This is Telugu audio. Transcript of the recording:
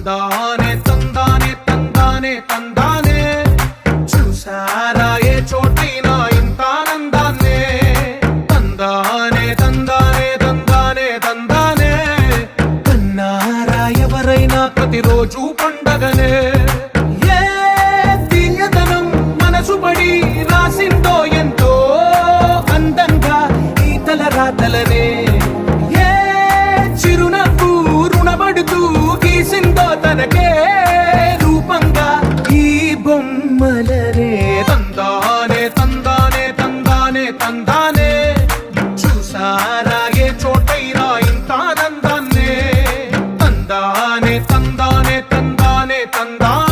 తందానే తందానే తందానే తందానే చూసారా ఏ చోటైనా ఇంత ఆనందాన్నే తందానే తందానే తందానే తందానే కన్నారా ఎవరైనా ప్రతిరోజు పండగనే ఏ తీయదనం మనసు పడి రాసిందో ఎంతో అందంగా ఈ తలరాతలనే ఏ చిరునవ్వు రుణపడుతూ గీసిందో తనకే రూపంగా ఈ బొమ్మలనే తందానే తందానే తందానే తందానే చూసారా ఏ చోటైనా ఇంత ఆనందాన్నే తందానే తందానే తందానే తందానే